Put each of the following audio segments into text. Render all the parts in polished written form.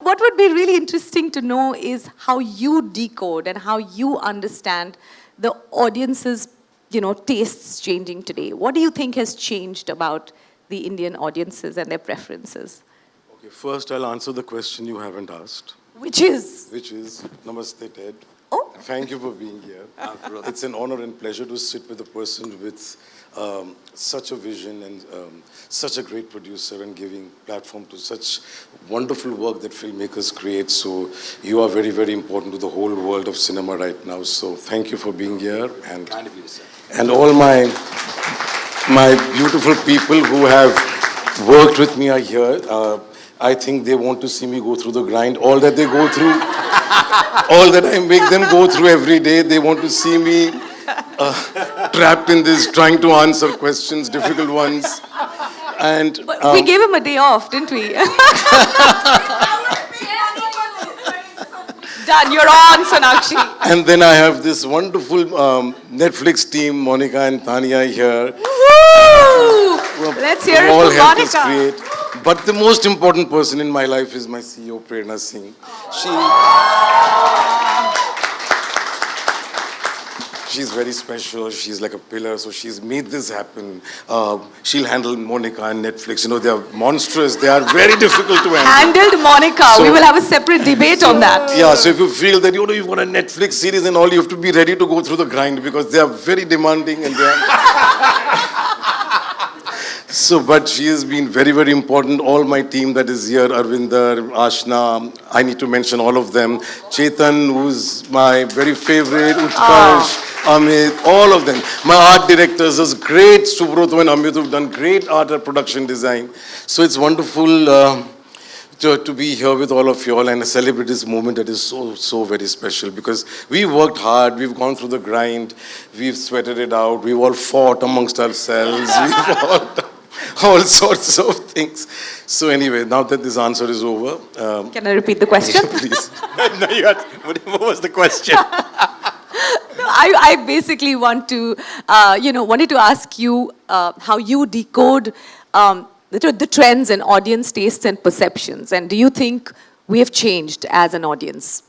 what would be really interesting to know is how you decode and how you understand the audience's, tastes changing today. What do you think has changed about the Indian audiences and their preferences? Okay, first I'll answer the question you haven't asked. Which is? Which is, Namaste Ted. Oh. Thank you for being here. It's an honor and pleasure to sit with a person with such a vision and such a great producer and giving platform to such wonderful work that filmmakers create. So you are very, very important to the whole world of cinema right now. So thank you for being here. And, kind of you, sir. And all my beautiful people who have worked with me are here. I think they want to see me go through the grind. All that they go through, all that I make them go through every day, they want to see me trapped in this, trying to answer questions, difficult ones. And but we gave him a day off, didn't we? Done, you're on, Sonakshi. And then I have this wonderful Netflix team, Monica and Tanya here. Woo! Let's hear it all from helped us Monica. create. But the most important person in my life is my CEO, Prerna Singh. She's very special. She's like a pillar. So she's made this happen. She'll handle Monica and Netflix. They are monstrous. They are very difficult to handle. Handled Monica. So, we will have a separate debate on that. Yeah, so if you feel that, you've got a Netflix series and all, you have to be ready to go through the grind because they are very demanding and they are... So, but she has been very, very important. All my team that is here, Arvinder, Ashna, I need to mention all of them. Chetan, who's my very favorite, Utkarsh, Amit, all of them. My art directors, is great, Subroto and Amit, who've done great art and production design. So it's wonderful to be here with all of you all and celebrate this moment that is so, so very special because we worked hard, we've gone through the grind, we've sweated it out, we've all fought amongst ourselves, we've all sorts of things. So anyway, now that this answer is over... Can I repeat the question? Please. No, what was the question? I basically wanted to ask you how you decode the trends in audience tastes and perceptions. And do you think we have changed as an audience?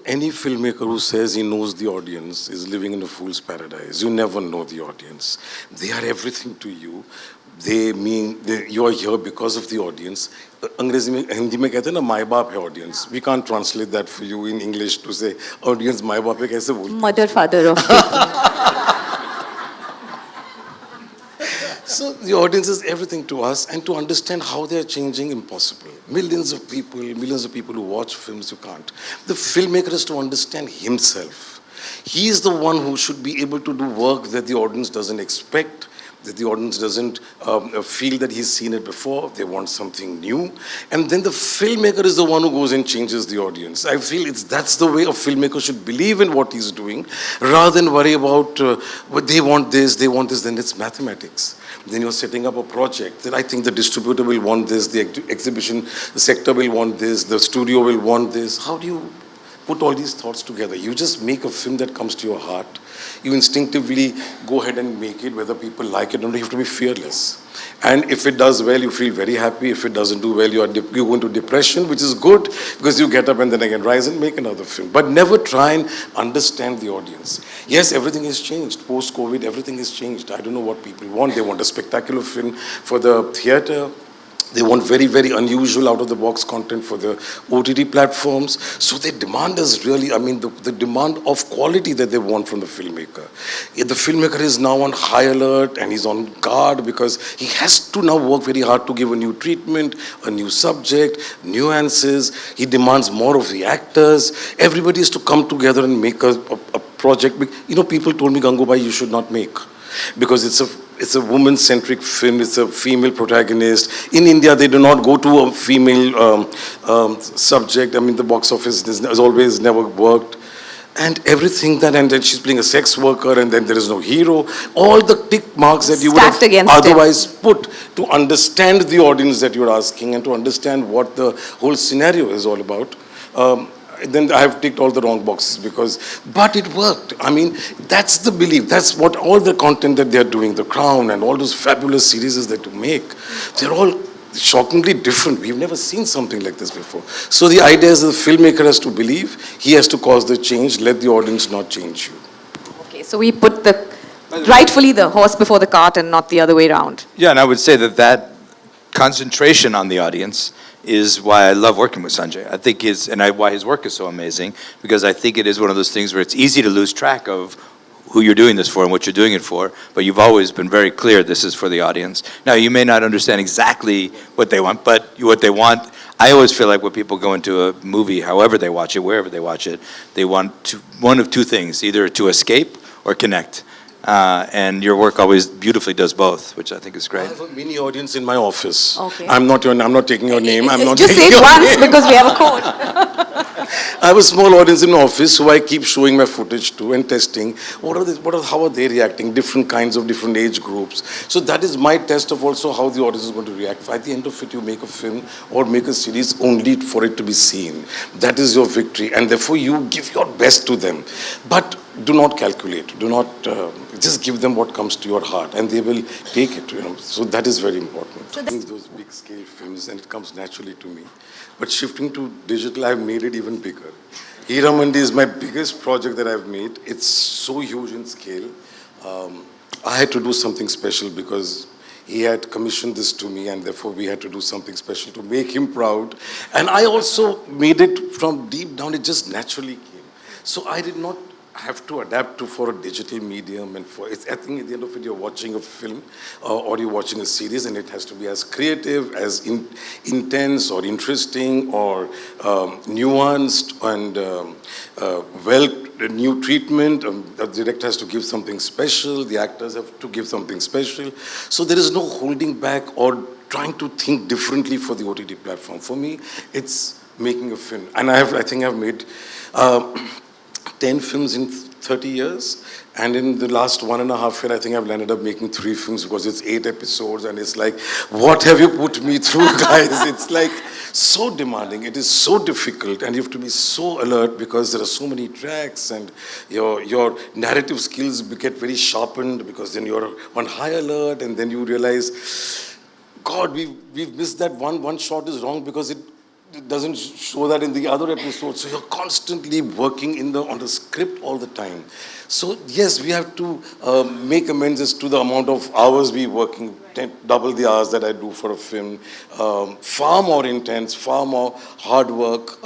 Any filmmaker who says he knows the audience is living in a fool's paradise. You never know the audience. They are everything to you. They mean you are here because of the audience. अंग्रेजी में हिंदी में कहते हैं ना माँ बाप है audience. We can't translate that for you in English to say audience माँ बाप है कैसे बोलते? Mother, father of people. So the audience is everything to us, and to understand how they are changing, impossible. Millions of people who watch films, you can't. The filmmaker has to understand himself. He is the one who should be able to do work that the audience doesn't expect, that the audience doesn't feel that he's seen it before. They want something new. And then the filmmaker is the one who goes and changes the audience. I feel that's the way a filmmaker should believe in what he's doing, rather than worry about what they want this, then it's mathematics. Then you're setting up a project that I think the distributor will want this, the exhibition sector will want this, the studio will want this. How do you put all these thoughts together? You just make a film that comes to your heart. You instinctively go ahead and make it, whether people like it or not. You have to be fearless. And if it does well, you feel very happy. If it doesn't do well, you go into depression, which is good because you get up and then again rise and make another film. But never try and understand the audience. Yes, everything has changed. Post-COVID, everything has changed. I don't know what people want. They want a spectacular film for the theater. They want very, very unusual out-of-the-box content for the OTT platforms. So their demand is really, the demand of quality that they want from the filmmaker. The filmmaker is now on high alert and he's on guard because he has to now work very hard to give a new treatment, a new subject, nuances. He demands more of the actors. Everybody has to come together and make a project. People told me, Gangubai, you should not make. Because it's a woman-centric film, it's a female protagonist. In India, they do not go to a female subject. The box office has always never worked. And everything that, and then she's playing a sex worker, and then there is no hero. All the tick marks that you would have otherwise put to understand the audience that you're asking and to understand what the whole scenario is all about. Then I have ticked all the wrong boxes but it worked. That's the belief. That's what all the content that they're doing, The Crown and all those fabulous series that you make, they're all shockingly different. We've never seen something like this before. So the idea is the filmmaker has to believe, he has to cause the change, let the audience not change you. Okay, so we put rightfully the horse before the cart and not the other way around. Yeah, and I would say that concentration on the audience is why I love working with Sanjay. I think why his work is so amazing, because I think it is one of those things where it's easy to lose track of who you're doing this for and what you're doing it for, but you've always been very clear this is for the audience. Now, you may not understand exactly what they want, but what they want, I always feel like when people go into a movie, however they watch it, wherever they watch it, they want one of two things, either to escape or connect. And your work always beautifully does both, which I think is I great. have a mini audience in my office. Okay. I'm not taking your name. I'm not Just say taking it your once name. because we have a code. I have a small audience in my office who I keep showing my footage to and testing. How are they reacting? Different kinds of different age groups. So that is my test of also how the audience is going to react. At the end of it, you make a film or make a series only for it to be seen. That is your victory, and therefore you give your best to them. But do not calculate. Do not just give them what comes to your heart, and they will take it. So that is very important. So Those big scale films, and it comes naturally to me. But shifting to digital, I've made it even bigger. Heeramandi is my biggest project that I've made. It's so huge in scale. I had to do something special because he had commissioned this to me, and therefore we had to do something special to make him proud. And I also made it from deep down. It just naturally came. So I did not have to adapt for a digital medium, and I think at the end of it you're watching a film or you're watching a series, and it has to be as creative, as intense or interesting or nuanced and new treatment. The director has to give something special, the actors have to give something special. So there is no holding back or trying to think differently for the OTT platform. For me, it's making a film. And I think I've made 10 films in 30 years, and in the last 1.5 years, I think I've ended up making 3 films because it's 8 episodes, and it's like, what have you put me through, guys? It's like so demanding. It is so difficult, and you have to be so alert because there are so many tracks, and your narrative skills get very sharpened because then you're on high alert, and then you realize, God, we've missed that one shot is wrong because it doesn't show that in the other episode. So you're constantly working on the script all the time. So yes, we have to make amends as to the amount of hours we working, double the hours that I do for a film. Far more intense, far more hard work,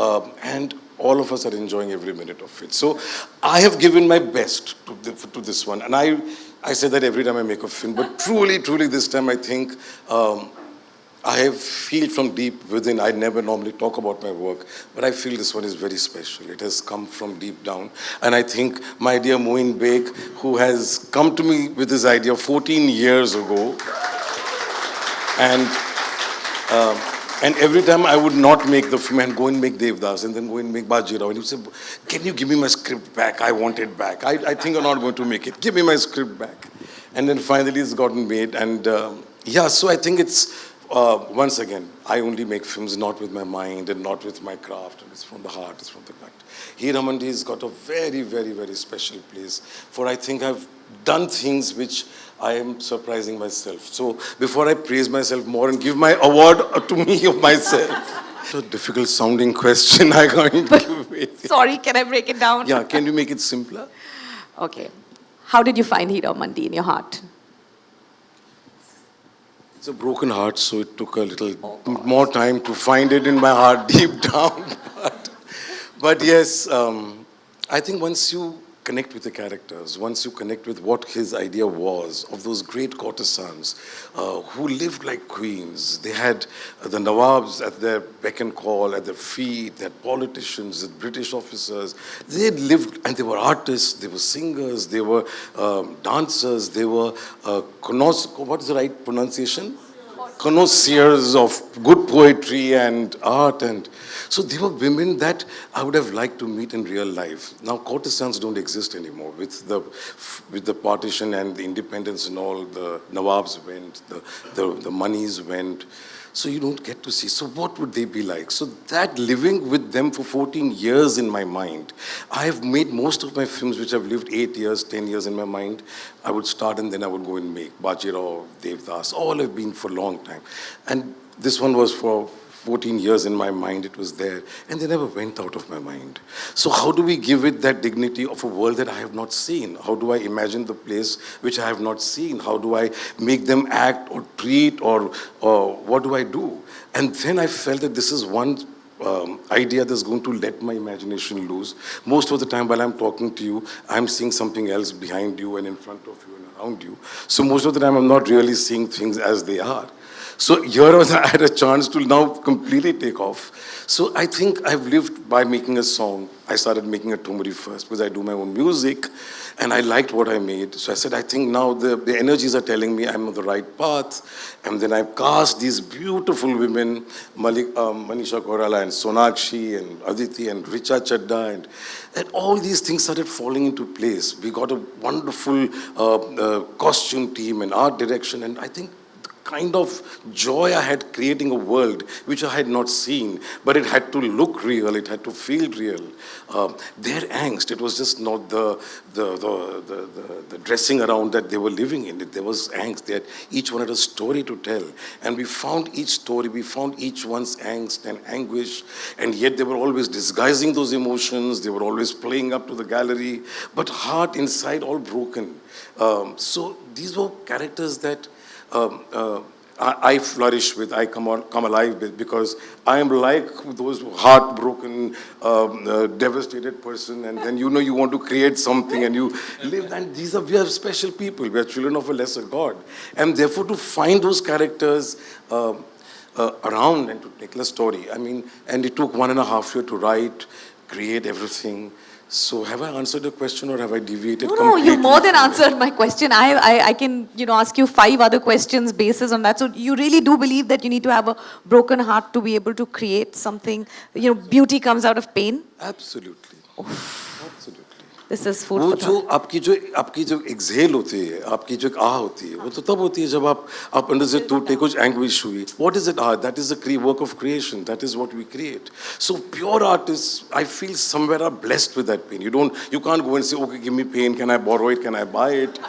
and all of us are enjoying every minute of it. So I have given my best to this one, and I say that every time I make a film, but truly this time I think I feel from deep within. I never normally talk about my work, but I feel this one is very special. It has come from deep down. And I think my dear Moin Beg, who has come to me with this idea 14 years ago, and every time I would not make the film and go and make Devdas and then go and make Bajirao, and he would say, can you give me my script back? I want it back. I think I'm not going to make it. Give me my script back. And then finally it's gotten made. And so I think it's, once again, I only make films not with my mind and not with my craft. It's from the heart, it's from the gut. Heeramandi has got a very, very, very special place, for I think I've done things which I am surprising myself. So before I praise myself more and give my award to me of myself. It's a difficult sounding question I'm going to give it. Sorry, can I break it down? Yeah, can you make it simpler? Okay. How did you find Heeramandi in your heart? It's a broken heart, so it took a little more time to find it in my heart deep down. But yes, I think once you connect with the characters, once you connect with what his idea was of those great courtesans who lived like queens. They had the Nawabs at their beck and call, at their feet, they had politicians, the British officers. They had lived, and they were artists, they were singers, they were dancers, they were, what is the right pronunciation? Connoisseurs of good poetry and art, and so they were women that I would have liked to meet in real life. Now courtesans don't exist anymore. With the partition and the independence and all, the Nawabs went, the monies went. So you don't get to see. So what would they be like? So that living with them for 14 years in my mind, I have made most of my films which have lived 8 years, 10 years in my mind. I would start and then I would go and make Bajirao, Devdas, all have been for a long time. And This one was for 14 years in my mind, it was there, and they never went out of my mind. So how do we give it that dignity of a world that I have not seen? How do I imagine the place which I have not seen? How do I make them act or treat, or what do I do? And then I felt that this is one idea that's going to let my imagination loose. Most of the time while I'm talking to you, I'm seeing something else behind you and in front of you and around you. So most of the time I'm not really seeing things as they are. So here I had a chance to now completely take off. So I think I've lived by making a song. I started making a tumri first because I do my own music and I liked what I made. So I said, I think now the energies are telling me I'm on the right path. And then I cast these beautiful women, Manisha Koirala and Sonakshi and Aditi and Richa Chadda, and all these things started falling into place. We got a wonderful costume team and art direction, and I think kind of joy I had creating a world which I had not seen, but it had to look real, it had to feel real. Their angst, it was just not the dressing around that they were living in. There was angst. That each one had a story to tell, and we found each story, we found each one's angst and anguish, and yet they were always disguising those emotions. They were always playing up to the gallery, but heart inside all broken. So these were characters that I flourish with, I come alive with, because I am like those heartbroken, devastated person, and then you know you want to create something and you live, and we are special people, we are children of a lesser God, and therefore to find those characters around and to tell a story, I mean, and it took 1.5 years to write, create everything. So have I answered the question or have I deviated completely? No, you more than answered my question. I can, ask you 5 other questions basis on that. So you really do believe that you need to have a broken heart to be able to create something, beauty comes out of pain? Absolutely. Absolutely. This is food वो for जो thought. आपकी जो exhale होती है, आपकी जो आह होती है, वो तो तब होती है जब आप अंदर से टूटे, कुछ anguish हुई. What is it? That is the work of creation. That is what we create. So pure artists, I feel somewhere are blessed with that pain. You can't go and say, okay, give me pain. Can I borrow it? Can I buy it?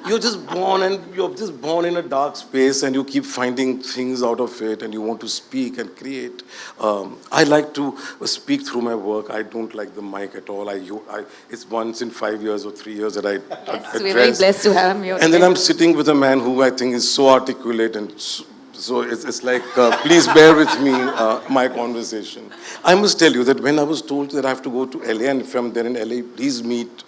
You're just born in a dark space, and you keep finding things out of it, and you want to speak and create. I like to speak through my work. I don't like the mic at all. It's once in 5 years or 3 years that I Yes, we're very blessed to have him here. and then I'm sitting with a man who I think is so articulate, and so it's like, please bear with me, my conversation. I must tell you that when I was told that I have to go to LA, and if I'm there in LA, please meet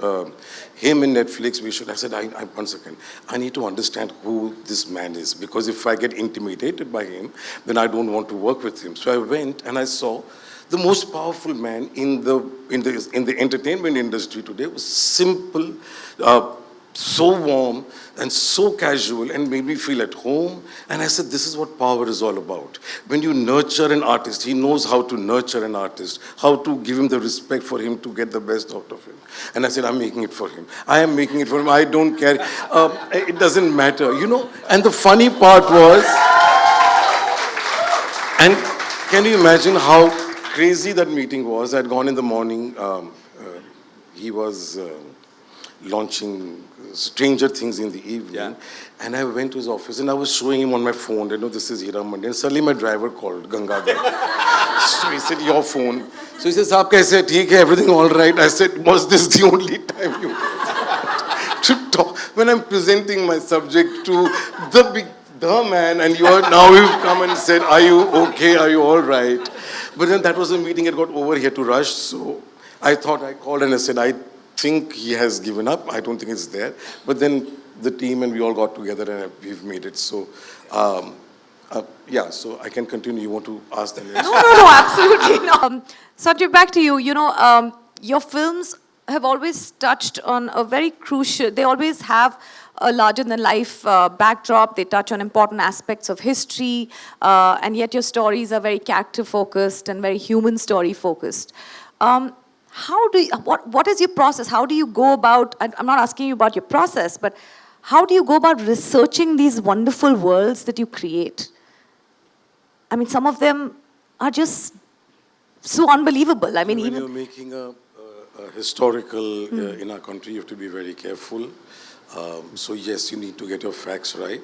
him in Netflix, I said, one second, I need to understand who this man is, because if I get intimidated by him, then I don't want to work with him. So I went and I saw the most powerful man in the entertainment industry today. Was simple, so warm and so casual, and made me feel at home. And I said, this is what power is all about. When you nurture an artist, he knows how to nurture an artist, how to give him the respect for him to get the best out of him. And I said, I'm making it for him. I am making it for him. I don't care. It doesn't matter, And the funny part was, and can you imagine how crazy that meeting was? I'd gone in the morning. He was launching Stranger Things in the evening. Yeah. And I went to his office and I was showing him on my phone, this is Heeramandi. And suddenly my driver called, Gangadhar. So he said, your phone. So he said, Saab kaise, theek hai, everything all right? I said, was this the only time you to talk? When I'm presenting my subject to the man, and you've come and said, are you okay? Are you all right? But then that was a meeting, it got over, he had to rush. So I called and I said, I think he has given up. I don't think it's there. But then the team and we all got together and we've made it. So, so I can continue. You want to ask them? No, absolutely not. Sanjay, back to you. Your films have always touched on a very crucial, they always have a larger-than-life backdrop. They touch on important aspects of history, and yet your stories are very character-focused and very human story-focused. What is your process? How do you go about, I'm not asking you about your process, but how do you go about researching these wonderful worlds that you create? I mean, some of them are just so unbelievable. I mean, when you're making a historical in our country, you have to be very careful. So yes, you need to get your facts right.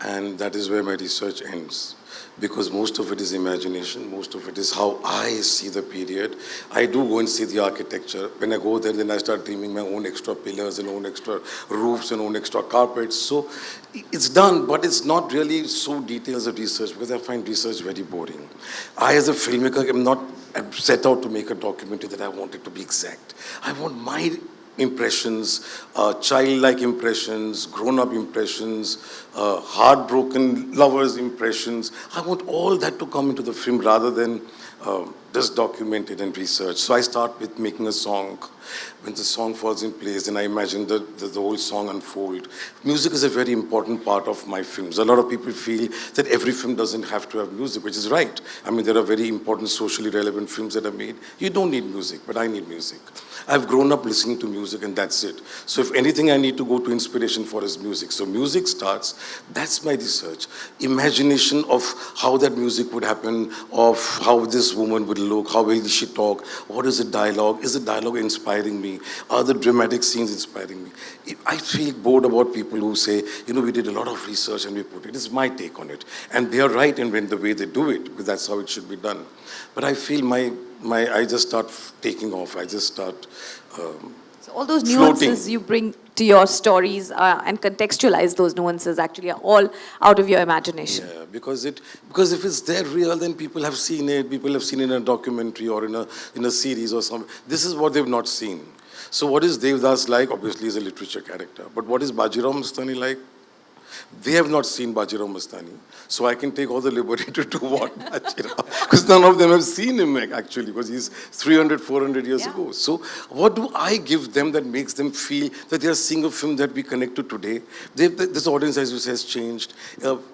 And that is where my research ends. Because most of it is imagination, most of it is how I see the period. I do go and see the architecture. When I go there, then I start dreaming my own extra pillars and own extra roofs and own extra carpets. So it's done, but it's not really so detailed as a research because I find research very boring. I, as a filmmaker, am not set out to make a documentary that I want it to be exact. I want my impressions, childlike impressions, grown-up impressions, heartbroken lovers' impressions. I want all that to come into the film rather than just document it and research. So I start with making a song. When the song falls in place, then I imagine the whole song unfold. Music is a very important part of my films. A lot of people feel that every film doesn't have to have music, which is right. I mean, there are very important socially relevant films that are made. You don't need music, but I need music. I've grown up listening to music and that's it. So if anything I need to go to inspiration for is music. So music starts, that's my research. Imagination of how that music would happen, of how this woman would look, how will she talk, what is the dialogue, is the dialogue inspiring me, are the dramatic scenes inspiring me. I feel bored about people who say, you know, we did a lot of research and we put it. It's my take on it. And they are right in the way they do it, because that's how it should be done. But I feel I just start taking off. I just start So all those floating. nuances you bring to your stories and contextualize those nuances actually are all out of your imagination. Yeah, because if it's there real, then people have seen it. People have seen it in a documentary or in a series or something. This is what they've not seen. So what is Devdas like? Obviously, he's a literature character. But what is Bajirao Mastani like? They have not seen Bajirao Mastani, so I can take all the liberty to do what Bajirao, because none of them have seen him actually, because he's 300, 400 years ago. So what do I give them that makes them feel that they are seeing a film that we connect to today? This audience, as you say, has changed.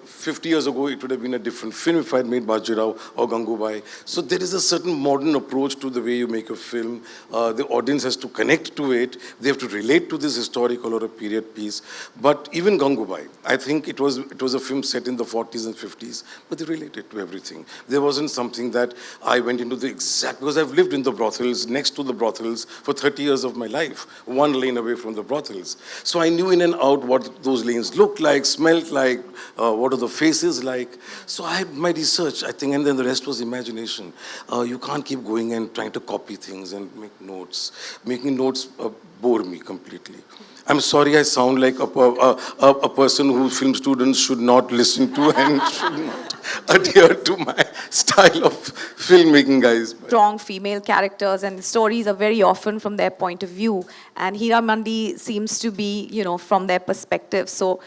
50 years ago, it would have been a different film if I had made Bajirao or Gangubai. So there is a certain modern approach to the way you make a film. The audience has to connect to it. They have to relate to this historical or a period piece. But even Gangubai, I think it was a film set in the 40s and 50s, but they related to everything. There wasn't something that I went into the exact, because I've lived in the brothels, next to the brothels for 30 years of my life, one lane away from the brothels. So I knew in and out what those lanes looked like, smelled like, what are the faces like. So I had my research, I think, and then the rest was imagination. You can't keep going and trying to copy things and make notes. Making notes bore me completely. I'm sorry I sound like a person who film students should not listen to and should not adhere to my style of filmmaking, guys. Strong female characters and stories are very often from their point of view. And Heeramandi seems to be, you know, from their perspective. So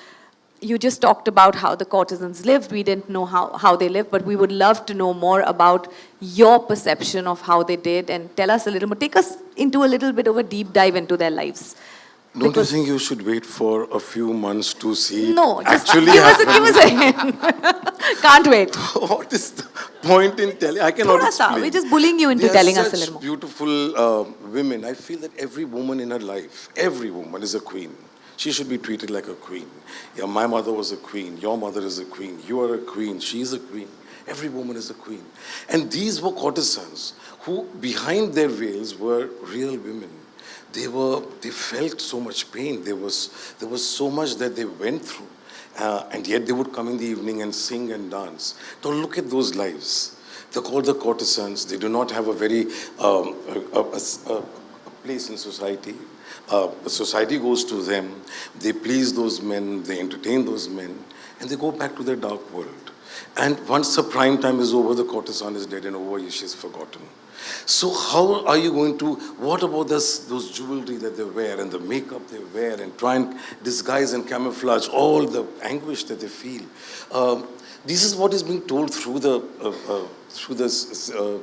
you just talked about how the courtesans lived. We didn't know how they lived, but we would love to know more about your perception of how they did, and tell us a little more. Take us into a little bit of a deep dive into their lives. Don't you think you should wait for a few months to see No, it just actually give happen? us a hint. Can't wait. What is the point in telling? I cannot Thoda sa, explain. we're just bullying you into They are telling us a such little more. beautiful women. I feel that every woman in her life, every woman is a queen. She should be treated like a queen. Yeah, my mother was a queen. Your mother is a queen. You are a queen. She is a queen. Every woman is a queen. And these were courtesans who, behind their veils, were real women. They felt so much pain. There was so much that they went through. And yet they would come in the evening and sing and dance. Now look at those lives. They're called the courtesans. They do not have a very a place in society. Society goes to them. They please those men. They entertain those men. And they go back to their dark world. And once the prime time is over, the courtesan is dead and over, she is forgotten. So how are you going to, what about those jewelry that they wear and the makeup they wear and try and disguise and camouflage all the anguish that they feel? This is what is being told through the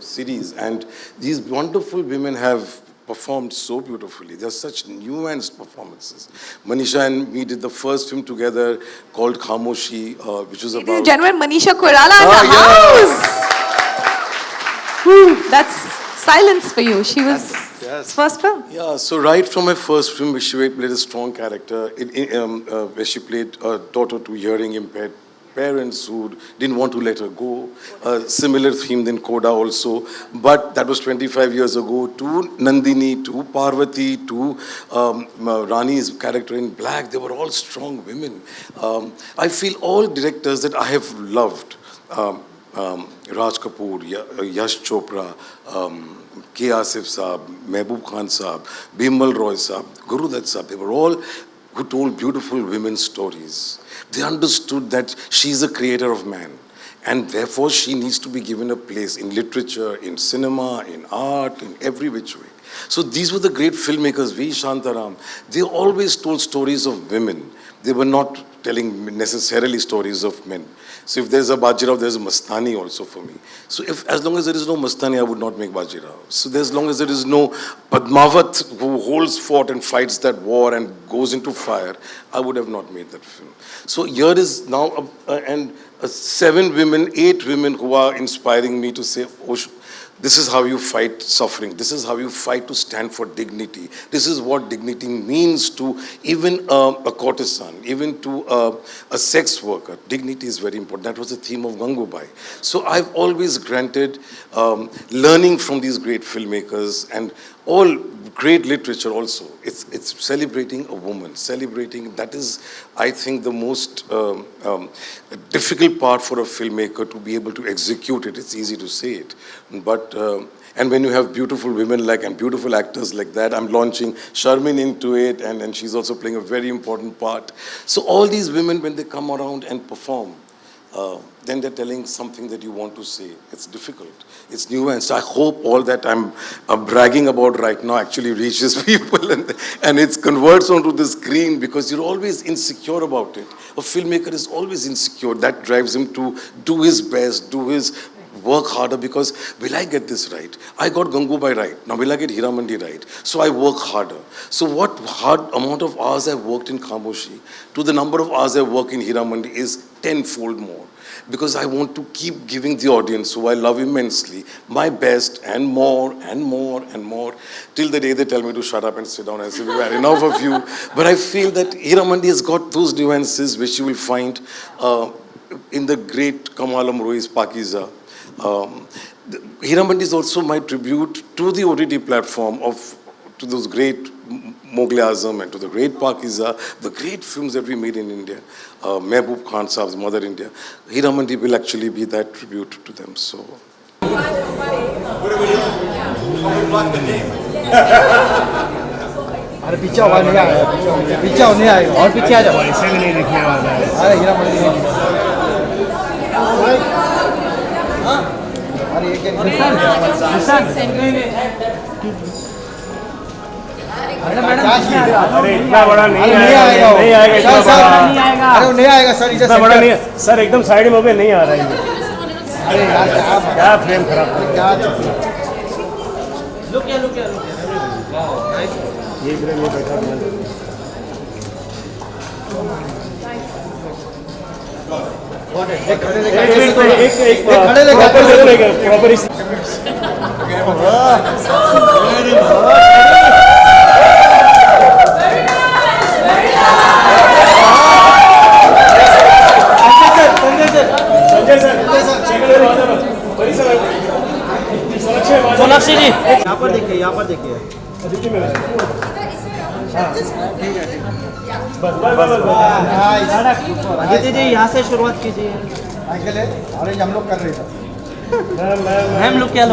series, and these wonderful women have performed so beautifully. They're such nuanced performances. Manisha and me did the first film together called Khamoshi, which was Ladies about... and gentlemen, Manisha Koirala in the house. That's silence for you. She was first film. Yeah, so right from my first film, she played a strong character, where she played a daughter to hearing impaired parents who didn't want to let her go. Similar theme in Koda also, but that was 25 years ago. To Nandini, to Parvati, to Rani's character in Black, they were all strong women. I feel all directors that I have loved, Raj Kapoor, Yash Chopra, K. Asif Saab, Mehboob Khan Saab, Bimal Roy Saab, Guru Dutt Saab, they were all who told beautiful women's stories. They understood that she's a creator of man, and therefore she needs to be given a place in literature, in cinema, in art, in every which way. So these were the great filmmakers, V. Shantaram. They always told stories of women. They were not telling necessarily stories of men. So if there's a Bajirao, there's a Mastani also for me. So as long as there is no Mastani, I would not make Bajirao. So as long as there is no Padmavat who holds fort and fights that war and goes into fire, I would have not made that film. So here is now, 7 women, 8 women who are inspiring me to say, oh, this is how you fight suffering. This is how you fight to stand for dignity. This is what dignity means to even a courtesan, even to a sex worker. Dignity is very important. That was the theme of Gangubai. So I've always granted learning from these great filmmakers and all great literature also. It's celebrating a woman, celebrating, that is, I think, the most difficult part for a filmmaker to be able to execute it. It's easy to say it, but and when you have beautiful women and beautiful actors like that, I'm launching Sharmin into it, and she's also playing a very important part. So all these women, when they come around and perform, then they're telling something that you want to say. It's difficult. It's nuanced. I hope all that I'm bragging about right now actually reaches people and it converts onto the screen, because you're always insecure about it. A filmmaker is always insecure. That drives him to do his best, do his work harder, because will I get this right? I got Gangubai right. Now will I get Heeramandi right? So I work harder. So what hard amount of hours I've worked in Khamoshi to the number of hours I work in Heeramandi is tenfold more. Because I want to keep giving the audience, who I love immensely, my best and more and more and more, till the day they tell me to shut up and sit down and say, we've had enough of you. But I feel that Heeramandi has got those nuances which you will find in the great Kamalam Rui's Pakiza. Heeramandi is also my tribute to the OTT platform to those great Mughal Azam and to the great Pakiza, the great films that we made in India. Mehboob Khan Saab's Mother India. Heeramandi will actually be that tribute to them. So. अरे पीछे आवाज नहीं आएगा, पीछे नहीं आएगा, और पीछे आ जाओ। ऐसे भी नहीं दिखने वाला है। अरे हीरामंडी नहीं। अरे ये क्या? निशान। अरे मैडम अरे इतना बड़ा नहीं आएगा, नहीं आएगा इतना बड़ा, अरे वो नहीं आएगा सर, इतना बड़ा नहीं है सर, एकदम साइड में होके नहीं आ रहा है। अरे यार क्या फ्रेम खराब है, क्या लुक ये फ्रेम में बैठा है। एक खड़े सोनाक्षी जी यहाँ पर देखिए, यहाँ पर देखिए। अदिति जी यहाँ से शुरुआत कीजिए। अरे हम लोग कर रहे थे मैम, लोग क्या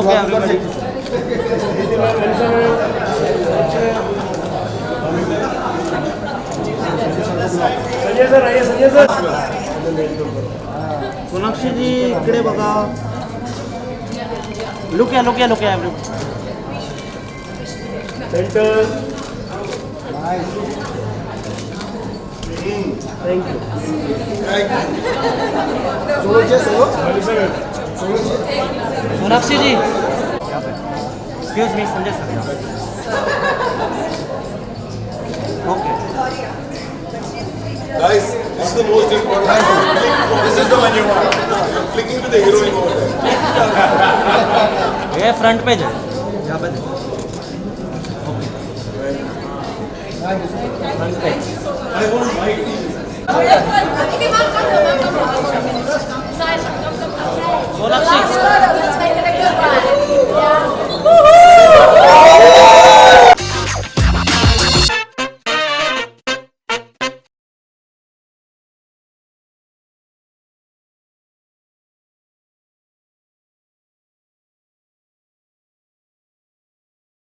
संजय सर आइए, संजय सर। सोनाक्षी जी इकडे बघा, लुक या centre. Thank you. Sonakshi ji excuse me, Sanjay sir. Okay Guys, this is the most important. This is the one you want. You're clicking to the heroine over there. ये फ्रंट पेज है, यहाँ पे front page. I want my team. Let's make it a good one.